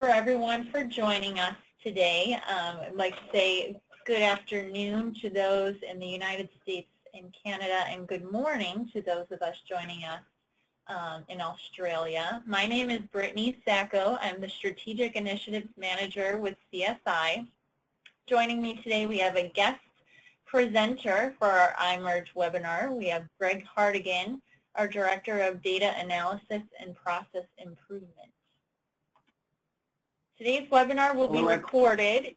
for everyone for joining us today. I'd like to say good afternoon to those in the United States and Canada, and good morning to those of us joining us in Australia. My name is Brittany Sacco. I'm the Strategic Initiatives Manager with CSI. Joining me today, we have a guest presenter for our iMerge webinar. We have Greg Hartigan, our Director of Data Analysis and Process Improvement. Today's webinar will be recorded.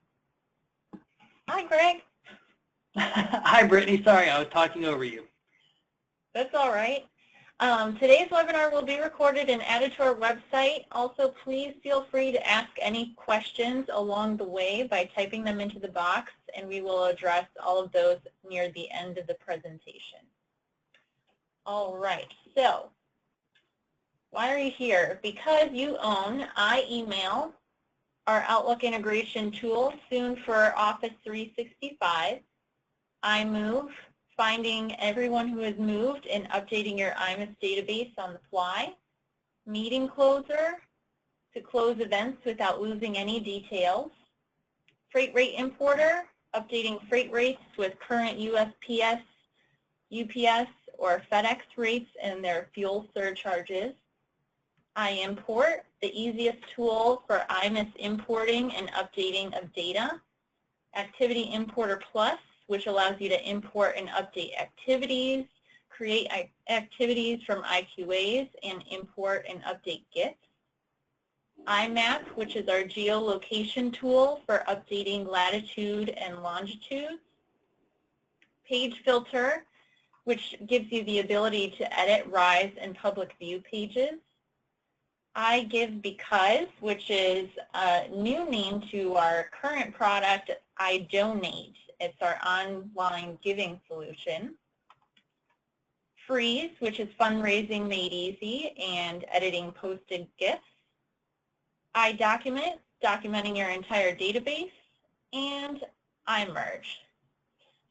Hi, Greg. Hi, Brittany. Sorry, I was talking over you. That's all right. Today's webinar will be recorded and added to our website. Also, please feel free to ask any questions along the way by typing them into the box, and we will address all of those near the end of the presentation. All right, so why are you here? Because you own iEmail, our Outlook integration tool, soon for Office 365, iMove, finding everyone who has moved and updating your IMIS database on the fly, Meeting Closer, to close events without losing any details, Freight Rate Importer, updating freight rates with current USPS, UPS, or FedEx rates and their fuel surcharges, iImport, the easiest tool for IMIS importing and updating of data, Activity Importer Plus, which allows you to import and update activities, create activities from IQAs, and import and update GIFs. iMap, which is our geolocation tool for updating latitude and longitude. Page Filter, which gives you the ability to edit Rise and public view pages. iGiveBecause, which is a new name to our current product, iDonate. It's our online giving solution. Freeze, which is fundraising made easy and editing posted GIFs. iDocument, documenting your entire database. And iMerge.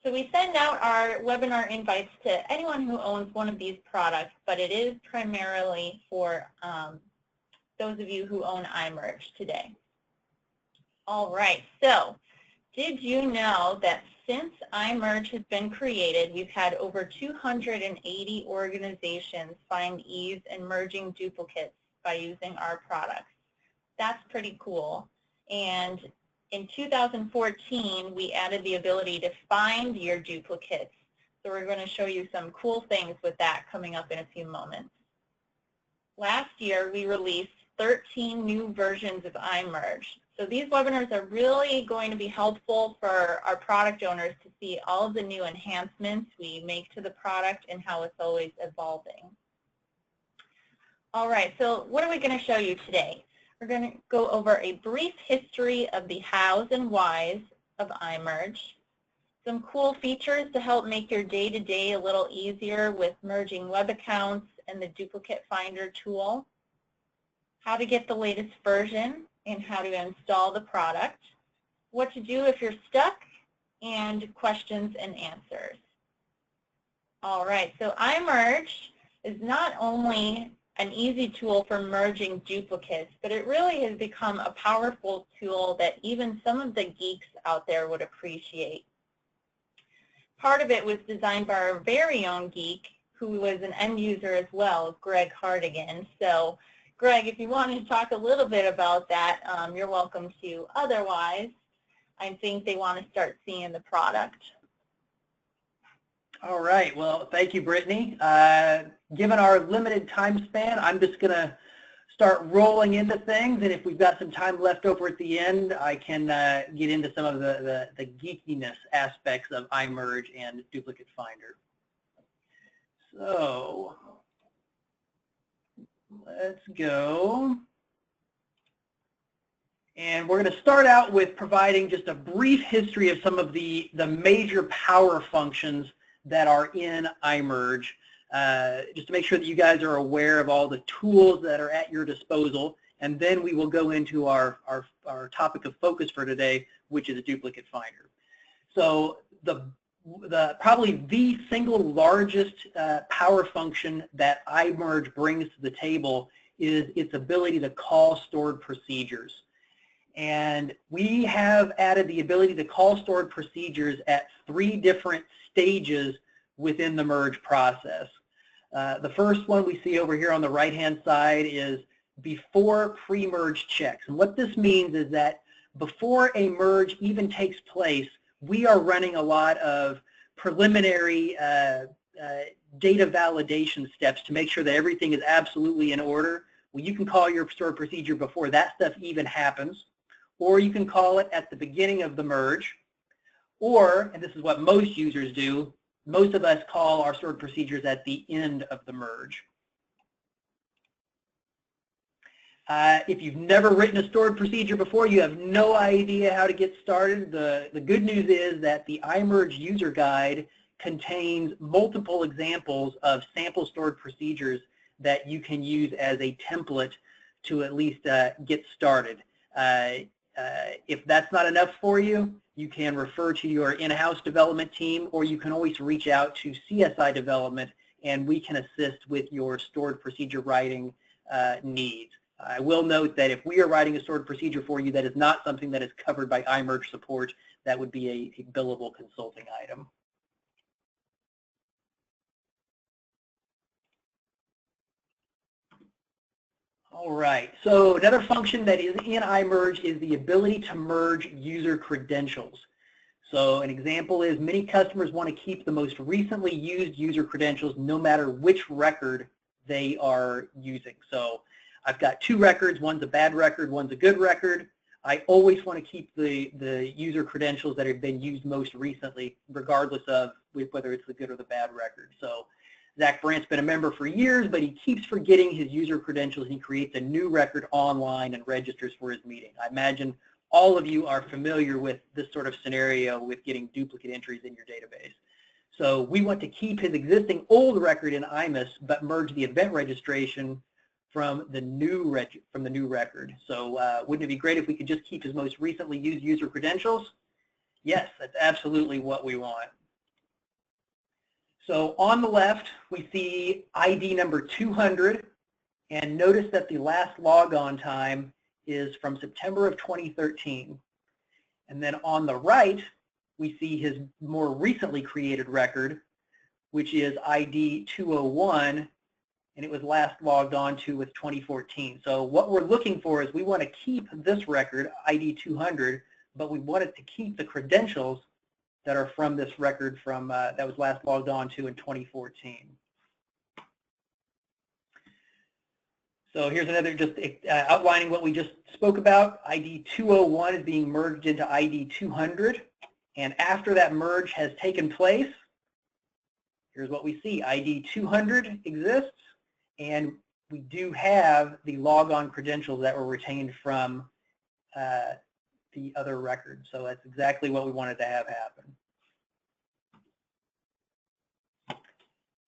So we send out our webinar invites to anyone who owns one of these products, but it is primarily for those of you who own iMerge today. All right, so did you know that since iMerge has been created, we've had over 280 organizations find ease in merging duplicates by using our products? That's pretty cool. And in 2014, we added the ability to find your duplicates. So we're going to show you some cool things with that coming up in a few moments. Last year, we released 13 new versions of iMerge. So these webinars are really going to be helpful for our product owners to see all of the new enhancements we make to the product and how it's always evolving. All right, so what are we going to show you today? We're going to go over a brief history of the hows and whys of iMerge, some cool features to help make your day-to-day a little easier with merging web accounts and the duplicate finder tool, how to get the latest version and how to install the product, what to do if you're stuck, and questions and answers. All right, so iMerge is not only an easy tool for merging duplicates, but it really has become a powerful tool that even some of the geeks out there would appreciate. Part of it was designed by our very own geek, who was an end user as well, Greg Hartigan. So Greg, if you want to talk a little bit about that, you're welcome to. Otherwise, I think they want to start seeing the product. All right. Well, thank you, Brittany. Given our limited time span, I'm just going to start rolling into things, and if we've got some time left over at the end, I can get into some of the geekiness aspects of iMerge and Duplicate Finder. So let's go. And we're going to start out with providing just a brief history of some of the major power functions that are in iMerge, just to make sure that you guys are aware of all the tools that are at your disposal. And then we will go into our topic of focus for today, which is a duplicate finder. So probably the single largest power function that iMerge brings to the table is its ability to call stored procedures. And we have added the ability to call stored procedures at 3 different stages within the merge process. The first one we see over here on the right-hand side is before pre-merge checks. And what this means is that before a merge even takes place, we are running a lot of preliminary data validation steps to make sure that everything is absolutely in order. Well, you can call your stored procedure before that stuff even happens, or you can call it at the beginning of the merge, or, and this is what most users do, most of us call our stored procedures at the end of the merge. If you've never written a stored procedure before, you have no idea how to get started. The good news is that the iMerge user guide contains multiple examples of sample stored procedures that you can use as a template to at least get started. If that's not enough for you, you can refer to your in-house development team, or you can always reach out to CSI development and we can assist with your stored procedure writing needs. I will note that if we are writing a stored procedure for you that is not something that is covered by iMerge support, that would be a billable consulting item. All right, so another function that is in iMerge is the ability to merge user credentials. So an example is many customers want to keep the most recently used user credentials no matter which record they are using. So I've got 2 records, one's a bad record, one's a good record. I always want to keep the user credentials that have been used most recently, regardless of whether it's the good or the bad record. So Zach Brandt's been a member for years, but he keeps forgetting his user credentials and he creates a new record online and registers for his meeting. I imagine all of you are familiar with this sort of scenario with getting duplicate entries in your database. So we want to keep his existing old record in IMIS, but merge the event registration from the new record. So wouldn't it be great if we could just keep his most recently used user credentials? Yes, that's absolutely what we want. So on the left, we see ID number 200, and notice that the last logon time is from September of 2013. And then on the right, we see his more recently created record, which is ID 201, and it was last logged on to with 2014. So what we're looking for is we want to keep this record, ID 200, but we want it to keep the credentials that are from this record from that was last logged on to in 2014. So here's another just outlining what we just spoke about. ID 201 is being merged into ID 200, and after that merge has taken place, here's what we see. ID 200 exists, and we do have the logon credentials that were retained from the other record. So that's exactly what we wanted to have happen.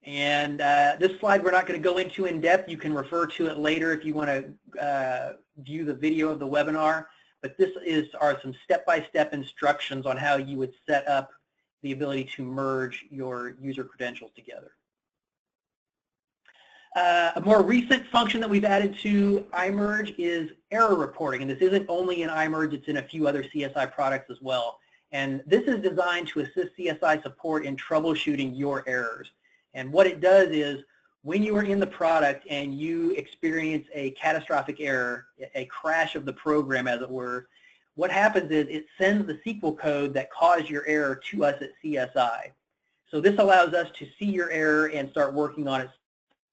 And this slide we're not going to go into in depth. You can refer to it later if you want to view the video of the webinar. But this are some step-by-step instructions on how you would set up the ability to merge your user credentials together. A more recent function that we've added to iMerge is error reporting. And this isn't only in iMerge, it's in a few other CSI products as well. And this is designed to assist CSI support in troubleshooting your errors. And what it does is when you are in the product and you experience a catastrophic error, a crash of the program as it were, what happens is it sends the SQL code that caused your error to us at CSI. So this allows us to see your error and start working on it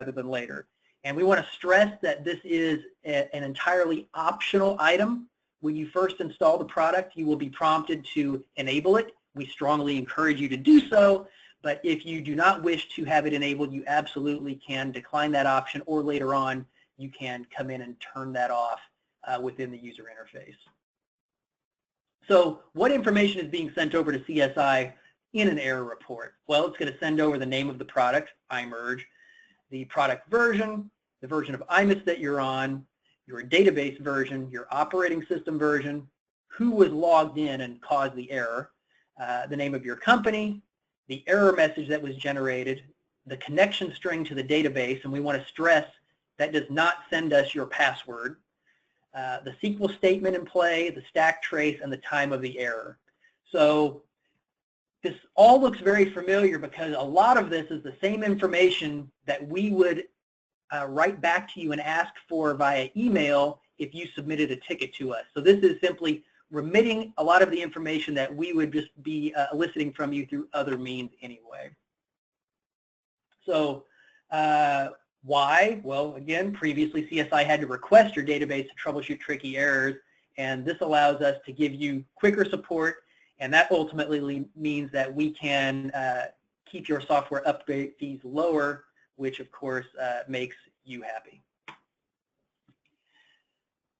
rather than later. And we want to stress that this is an entirely optional item. When you first install the product, you will be prompted to enable it. We strongly encourage you to do so, but if you do not wish to have it enabled, you absolutely can decline that option, or later on, you can come in and turn that off within the user interface. So what information is being sent over to CSI in an error report? Well, it's going to send over the name of the product, iMerge, the product version, the version of IMIS that you're on, your database version, your operating system version, who was logged in and caused the error, the name of your company, the error message that was generated, the connection string to the database, and we want to stress that does not send us your password, the SQL statement in play, the stack trace, and the time of the error. So this all looks very familiar because a lot of this is the same information that we would write back to you and ask for via email if you submitted a ticket to us. So this is simply remitting a lot of the information that we would just be eliciting from you through other means anyway. So why? Well, again, previously CSI had to request your database to troubleshoot tricky errors, and this allows us to give you quicker support, and that ultimately means that we can keep your software upgrade fees lower, which of course makes you happy.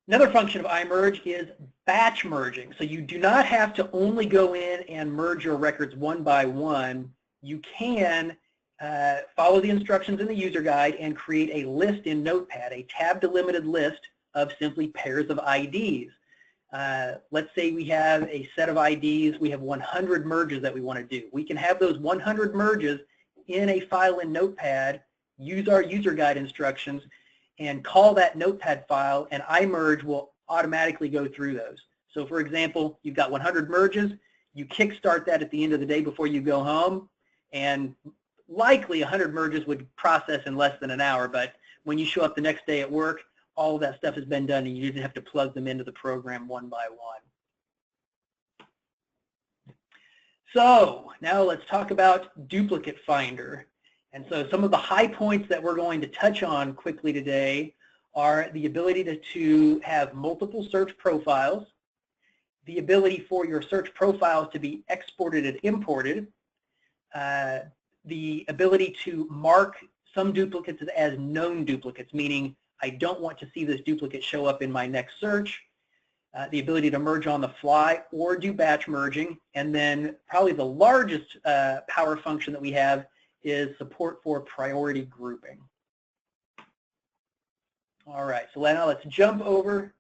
Another function of iMerge is batch merging. So you do not have to only go in and merge your records one by one. You can follow the instructions in the user guide and create a list in Notepad, a tab-delimited list of simply pairs of IDs. Let's say we have a set of IDs, we have 100 merges that we want to do. We can have those 100 merges in a file in Notepad, use our user guide instructions, and call that Notepad file, and iMerge will automatically go through those. So for example, you've got 100 merges, you kickstart that at the end of the day before you go home, and likely 100 merges would process in less than an hour, but when you show up the next day at work, all of that stuff has been done and you didn't have to plug them into the program one by one. So now let's talk about Duplicate Finder. And so some of the high points that we're going to touch on quickly today are the ability to have multiple search profiles, the ability for your search profiles to be exported and imported, the ability to mark some duplicates as known duplicates, meaning I don't want to see this duplicate show up in my next search, the ability to merge on the fly or do batch merging, and then probably the largest power function that we have is support for priority grouping. All right, so now let's jump over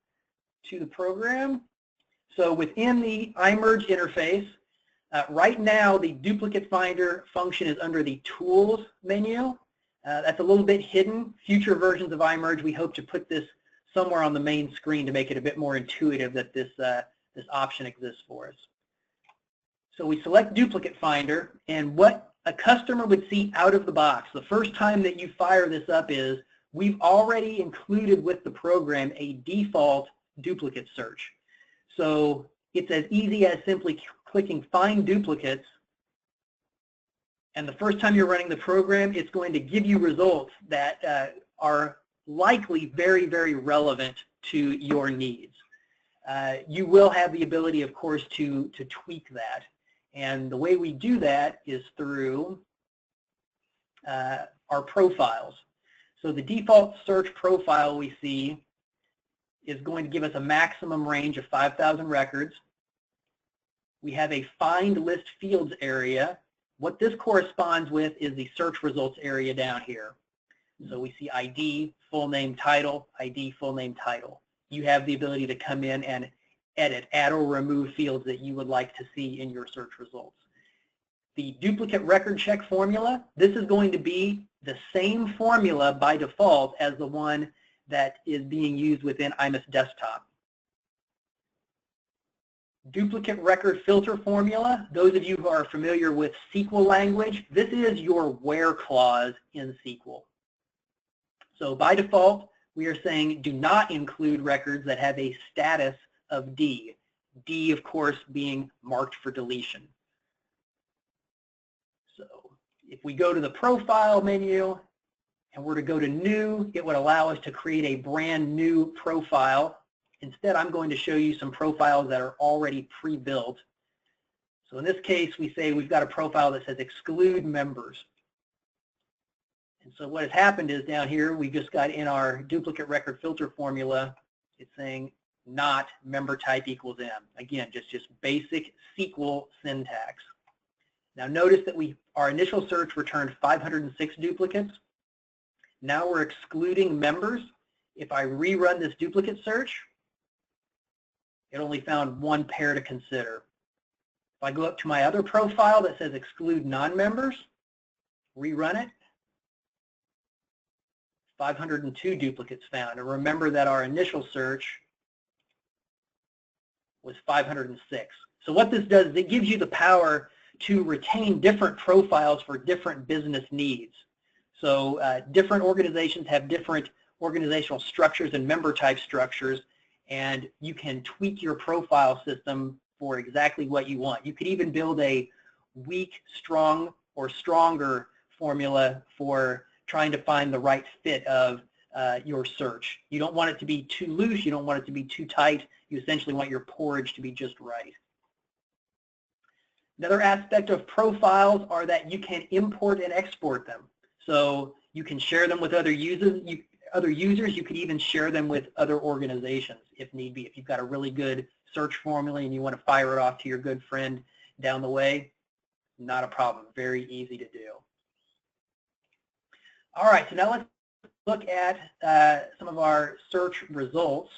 to the program. So within the iMerge interface, right now the Duplicate Finder function is under the Tools menu. That's a little bit hidden. Future versions of iMerge, we hope to put this somewhere on the main screen to make it a bit more intuitive that this option exists for us. So we select Duplicate Finder, and what a customer would see out of the box the first time that you fire this up is we've already included with the program a default duplicate search. So it's as easy as simply clicking Find Duplicates, and the first time you're running the program, it's going to give you results that are likely very, very relevant to your needs. You will have the ability, of course, to tweak that. And the way we do that is through our profiles. So the default search profile we see is going to give us a maximum range of 5,000 records. We have a Find List Fields area. What this corresponds with is the search results area down here. So we see ID, full name, title, ID, full name, title. You have the ability to come in and edit, add or remove fields that you would like to see in your search results. The duplicate record check formula, this is going to be the same formula by default as the one that is being used within IMIS Desktop. Duplicate record filter formula, those of you who are familiar with SQL language, this is your where clause in SQL. So by default, we are saying do not include records that have a status of D. D, of course, being marked for deletion. So if we go to the Profile menu and we're to go to New, it would allow us to create a brand new profile. Instead, I'm going to show you some profiles that are already pre-built. So in this case, we say we've got a profile that says Exclude Members. And so what has happened is down here, we just got in our duplicate record filter formula, it's saying not member type equals M. Again, just basic SQL syntax. Now notice that our initial search returned 506 duplicates. Now we're excluding members. If I rerun this duplicate search, it only found one pair to consider. If I go up to my other profile that says Exclude Non-Members, rerun it, 502 duplicates found. And remember that our initial search was 506. So what this does is it gives you the power to retain different profiles for different business needs. So different organizations have different organizational structures and member type structures, and you can tweak your profile system for exactly what you want. You could even build a weak, strong, or stronger formula for trying to find the right fit of your search. You don't want it to be too loose, you don't want it to be too tight, you essentially want your porridge to be just right. Another aspect of profiles are that you can import and export them. So you can share them with other users. You could even share them with other organizations if need be. If you've got a really good search formula and you want to fire it off to your good friend down the way, not a problem. Very easy to do. All right, so now let's look at some of our search results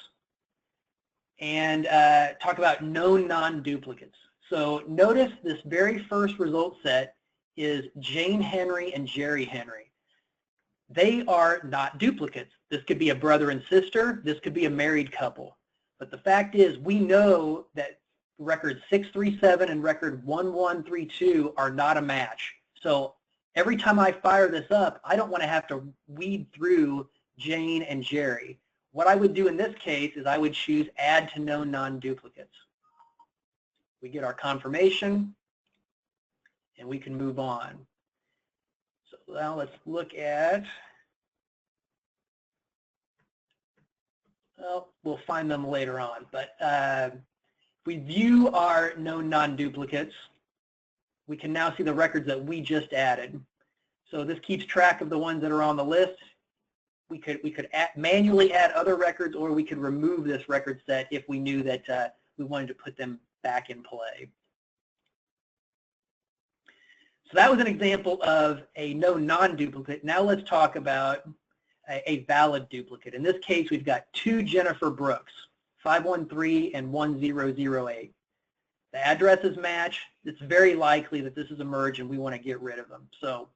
and talk about known non-duplicates. So notice this very first result set is Jane Henry and Jerry Henry. They are not duplicates. This could be a brother and sister. This could be a married couple. But the fact is, we know that record 637 and record 1132 are not a match. So every time I fire this up, I don't want to have to weed through Jane and Jerry. What I would do in this case is I would choose Add to Known Non-Duplicates. We get our confirmation, and we can move on. So now let's look at, well, we'll find them later on, but if we view our known non-duplicates, we can now see the records that we just added. So this keeps track of the ones that are on the list. We could manually add other records, or we could remove this record set if we knew that we wanted to put them back in play. So that was an example of a known non-duplicate. Now let's talk about a valid duplicate. In this case, we've got two Jennifer Brooks, 513 and 1008. The addresses match. It's very likely that this is a merge and we want to get rid of them. So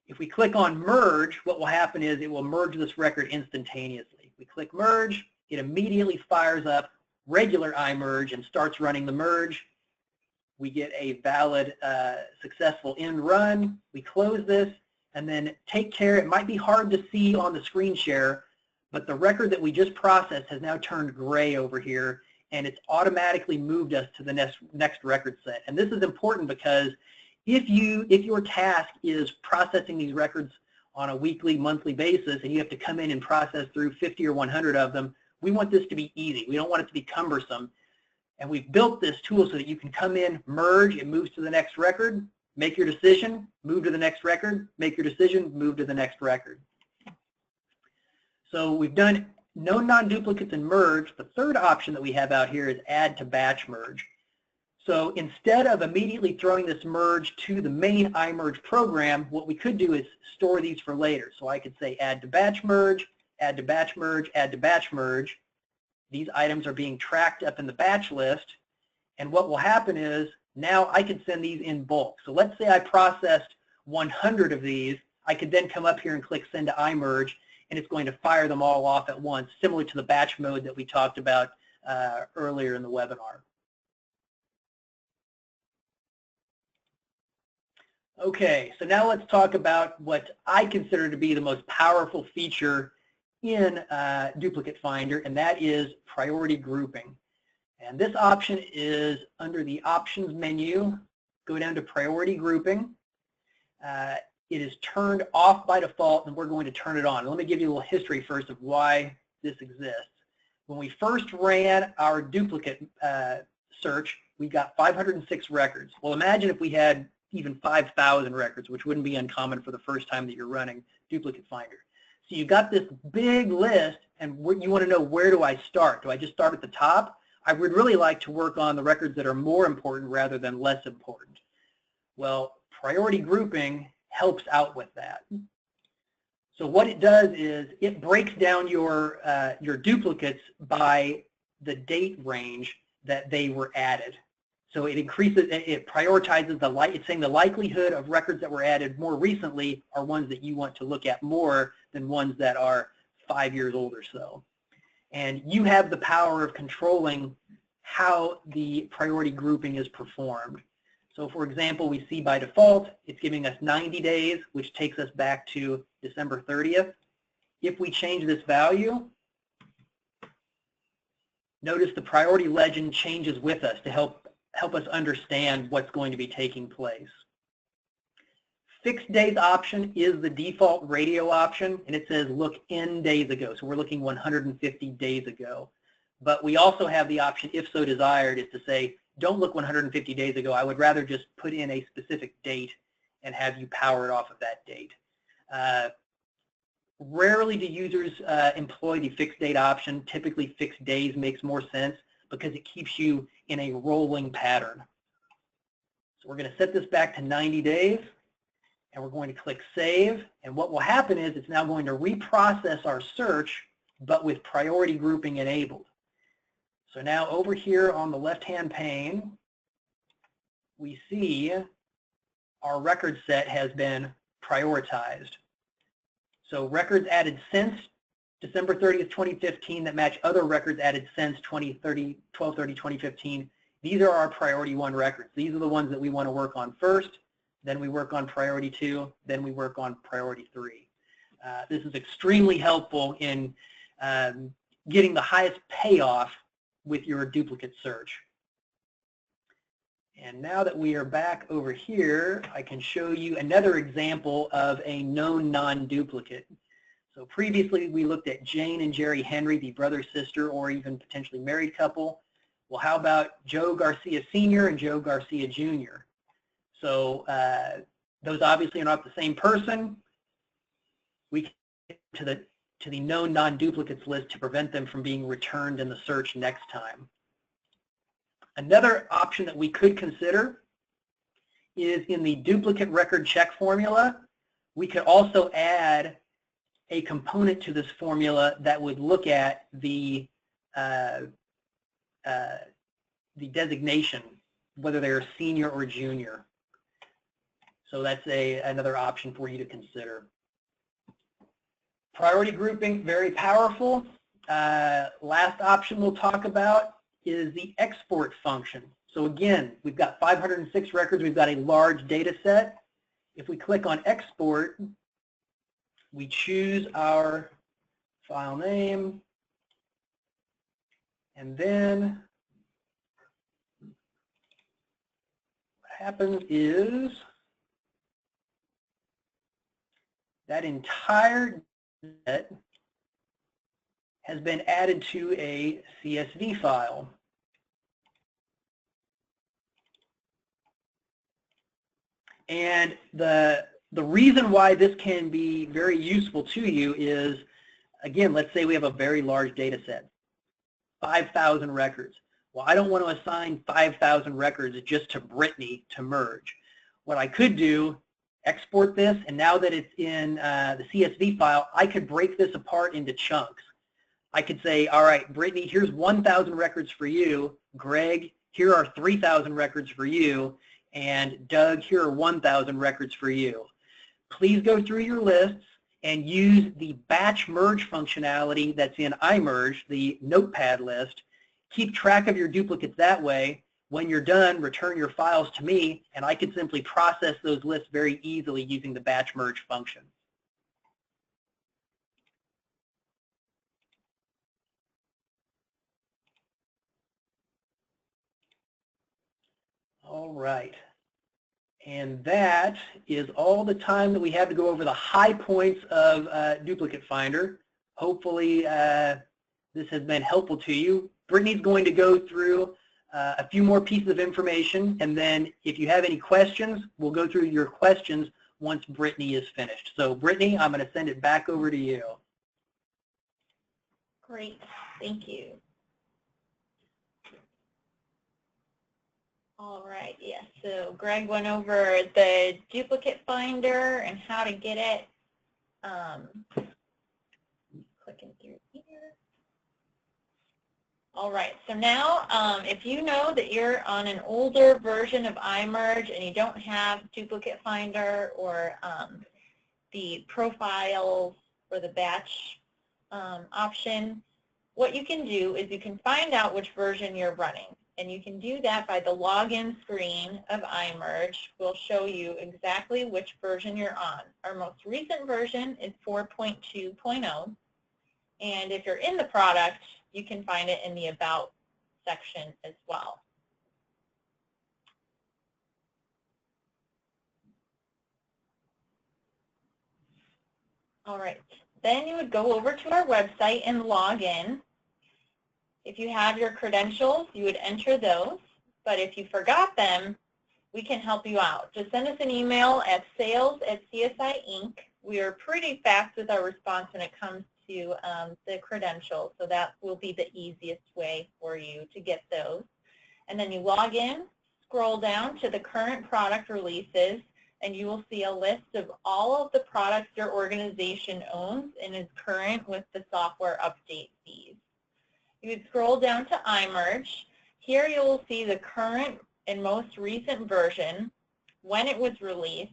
if we click on merge, what will happen is it will merge this record instantaneously. We click merge, it immediately fires up regular iMerge and starts running the merge. We get a valid, successful end run. We close this and then take care. It might be hard to see on the screen share, but the record that we just processed has now turned gray over here, and it's automatically moved us to the next record set. And this is important because if your task is processing these records on a weekly, monthly basis, and you have to come in and process through 50 or 100 of them, we want this to be easy. We don't want it to be cumbersome. And we've built this tool so that you can come in, merge, it moves to the next record, make your decision, move to the next record, make your decision, move to the next record. So we've done known non-duplicates and merge. The third option that we have out here is add to batch merge. So instead of immediately throwing this merge to the main iMerge program, what we could do is store these for later. So I could say add to batch merge, add to batch merge, add to batch merge. These items are being tracked up in the batch list, and what will happen is now I can send these in bulk. So let's say I processed 100 of these. I could then come up here and click send to iMerge, and it's going to fire them all off at once, similar to the batch mode that we talked about earlier in the webinar. Okay, so now let's talk about what I consider to be the most powerful feature in Duplicate Finder, and that is priority grouping. And this option is under the options menu. Go down to priority grouping. It is turned off by default, and we're going to turn it on. Let me give you a little history first of why this exists. When we first ran our duplicate search, we got 506 records. Well, imagine if we had even 5,000 records, which wouldn't be uncommon for the first time that you're running Duplicate Finder. So you got this big list, and you want to know, where do I start? Do I just start at the top? I would really like to work on the records that are more important rather than less important. Well, priority grouping helps out with that. So what it does is it breaks down your duplicates by the date range that they were added. So it increases, it prioritizes it's saying the likelihood of records that were added more recently are ones that you want to look at more than ones that are 5 years old or so. And you have the power of controlling how the priority grouping is performed. So for example, we see by default, it's giving us 90 days, which takes us back to December 30th. If we change this value, notice the priority legend changes with us to help us understand what's going to be taking place. Fixed days option is the default radio option, and it says look in days ago. So we're looking 150 days ago. But we also have the option, if so desired, is to say, don't look 150 days ago. I would rather just put in a specific date and have you power it off of that date. Rarely do users employ the fixed date option. Typically, fixed days makes more sense because it keeps you in a rolling pattern. So we're going to set this back to 90 days, and we're going to click Save. And what will happen is it's now going to reprocess our search, but with priority grouping enabled. So now over here on the left-hand pane, we see our record set has been prioritized. So records added since December 30th, 2015 that match other records added since 12/30/2015. These are our priority 1 records. These are the ones that we want to work on first, then we work on priority 2, then we work on priority 3. This is extremely helpful in getting the highest payoff with your duplicate search. And now that we are back over here, I can show you another example of a known non-duplicate. So previously we looked at Jane and Jerry Henry, the brother-sister or even potentially married couple. Well, how about Joe Garcia Sr. and Joe Garcia Jr.? So those obviously are not the same person. We can get to the known non-duplicates list to prevent them from being returned in the search next time. Another option that we could consider is in the duplicate record check formula. We could also add a component to this formula that would look at the designation, whether they're senior or junior. So that's another option for you to consider. Priority grouping, very powerful. Last option we'll talk about is the export function. So again, we've got 506 records. We've got a large data set. If we click on export, we choose our file name, and then what happens is that entire set has been added to a CSV file. And the reason why this can be very useful to you is, again, let's say we have a very large data set, 5,000 records. Well, I don't want to assign 5,000 records just to Brittany to merge. What I could do, export this, and now that it's in the CSV file, I could break this apart into chunks. I could say, all right, Brittany, here's 1,000 records for you. Greg, here are 3,000 records for you. And Doug, here are 1,000 records for you. Please go through your lists and use the batch merge functionality that's in iMerge, the notepad list. Keep track of your duplicates that way. When you're done, return your files to me, and I can simply process those lists very easily using the batch merge function. All right. And that is all the time that we have to go over the high points of Duplicate Finder. Hopefully this has been helpful to you. Brittany's going to go through a few more pieces of information, and then if you have any questions, we'll go through your questions once Brittany is finished. So Brittany, I'm going to send it back over to you. Great, thank you. All right, yes, so Greg went over the duplicate finder and how to get it. Clicking through here. All right, so now if you know that you're on an older version of iMerge and you don't have duplicate finder or the profiles or the batch option, what you can do is you can find out which version you're running. And you can do that by the login screen of iMerge. We'll show you exactly which version you're on. Our most recent version is 4.2.0. And if you're in the product, you can find it in the About section as well. All right, then you would go over to our website and log in. If you have your credentials, you would enter those, but if you forgot them, we can help you out. Just send us an email at sales@CSI Inc. We are pretty fast with our response when it comes to the credentials, so that will be the easiest way for you to get those. And then you log in, scroll down to the current product releases, and you will see a list of all of the products your organization owns and is current with the software update fees. You would scroll down to iMerge. Here you will see the current and most recent version, when it was released.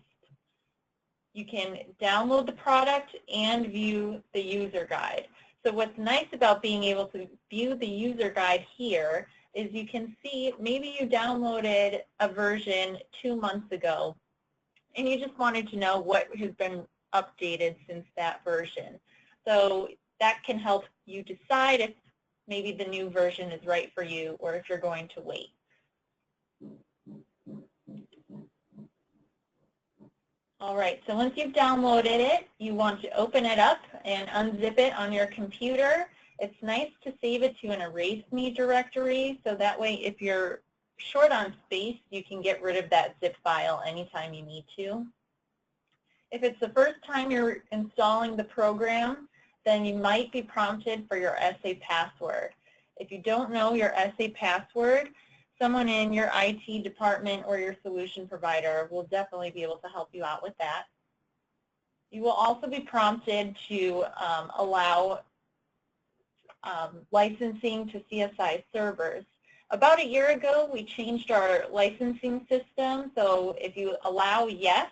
You can download the product and view the user guide. So what's nice about being able to view the user guide here is you can see maybe you downloaded a version 2 months ago and you just wanted to know what has been updated since that version. So that can help you decide if maybe the new version is right for you or if you're going to wait. All right, so once you've downloaded it, you want to open it up and unzip it on your computer. It's nice to save it to an erase me directory, so that way if you're short on space, you can get rid of that zip file anytime you need to. If it's the first time you're installing the program, then you might be prompted for your SA password. If you don't know your SA password, someone in your IT department or your solution provider will definitely be able to help you out with that. You will also be prompted to allow licensing to CSI servers. About a year ago, we changed our licensing system, so if you allow yes,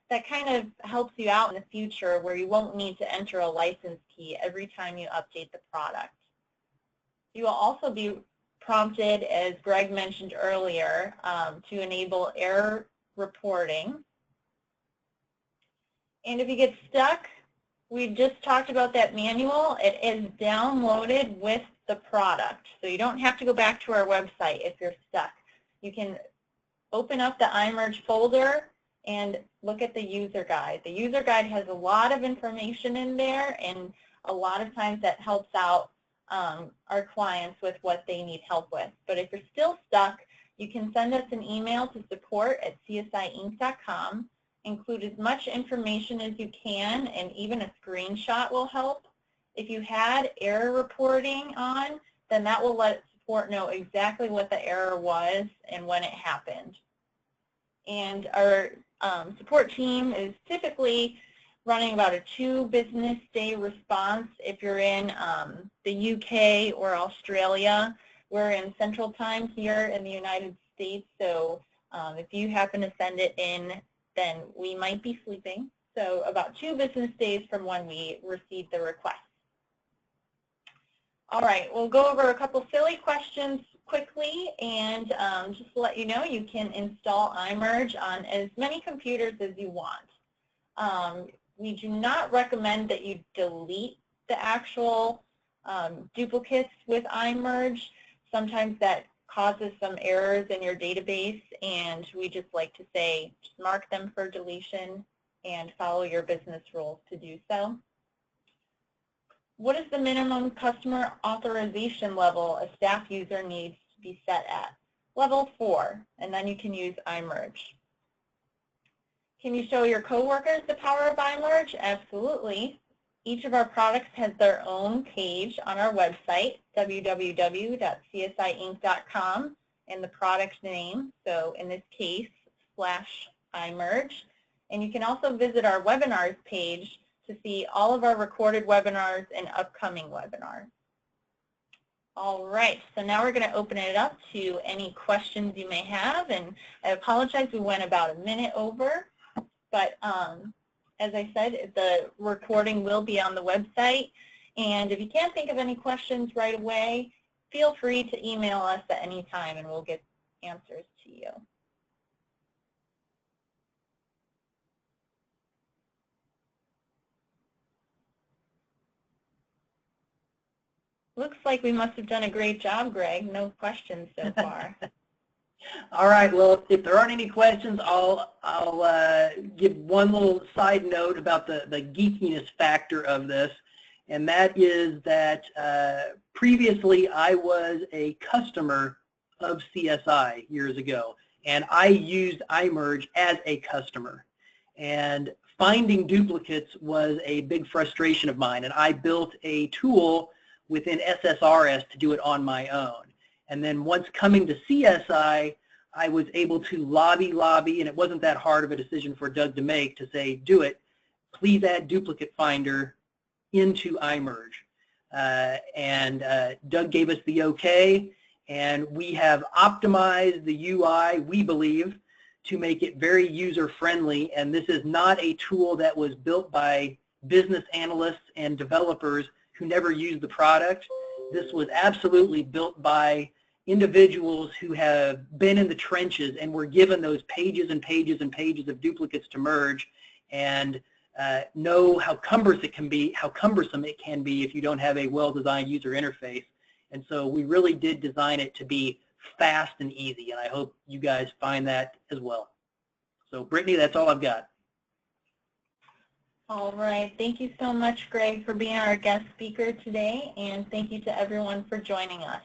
that kind of helps you out in the future where you won't need to enter a license key every time you update the product. You will also be prompted, as Greg mentioned earlier, to enable error reporting. And if you get stuck, we just talked about that manual. It is downloaded with the product. So you don't have to go back to our website if you're stuck. You can open up the iMerge folder and look at the user guide. The user guide has a lot of information in there, and a lot of times that helps out our clients with what they need help with. But if you're still stuck, you can send us an email to support@csiinc.com. Include as much information as you can, and even a screenshot will help. If you had error reporting on, then that will let support know exactly what the error was and when it happened. And our support team is typically running about a 2 business day response. If you're in the UK or Australia, we're in Central Time here in the United States, so if you happen to send it in, then we might be sleeping. So about 2 business days from when we receive the request. All right, we'll go over a couple silly questions quickly, and just to let you know, you can install iMerge on as many computers as you want. We do not recommend that you delete the actual duplicates with iMerge. Sometimes that causes some errors in your database, and we just like to say just mark them for deletion and follow your business rules to do so. What is the minimum customer authorization level a staff user needs to be set at? Level 4, and then you can use iMerge. Can you show your coworkers the power of iMerge? Absolutely. Each of our products has their own page on our website, www.csiinc.com, and the product name, so in this case, /iMerge. And you can also visit our webinars page to see all of our recorded webinars and upcoming webinars. All right, so now we're going to open it up to any questions you may have, and I apologize, we went about a minute over, but as I said, the recording will be on the website, and if you can't think of any questions right away, feel free to email us at any time and we'll get answers to you. Looks like we must have done a great job, Greg. No questions so far. All right. Well, if there aren't any questions, I'll give one little side note about the geekiness factor of this, and that is that previously I was a customer of CSI years ago, and I used iMerge as a customer, and finding duplicates was a big frustration of mine, and I built a tool within SSRS to do it on my own. And then once coming to CSI, I was able to lobby, and it wasn't that hard of a decision for Doug to make, to say, do it. Please add Duplicate Finder into iMerge. Doug gave us the okay, and we have optimized the UI, we believe, to make it very user-friendly. And this is not a tool that was built by business analysts and developers who never used the product. This was absolutely built by individuals who have been in the trenches and were given those pages and pages and pages of duplicates to merge, and know how cumbersome it can be if you don't have a well-designed user interface. And so we really did design it to be fast and easy, and I hope you guys find that as well. So Brittany, that's all I've got. All right. Thank you so much, Greg, for being our guest speaker today, and thank you to everyone for joining us.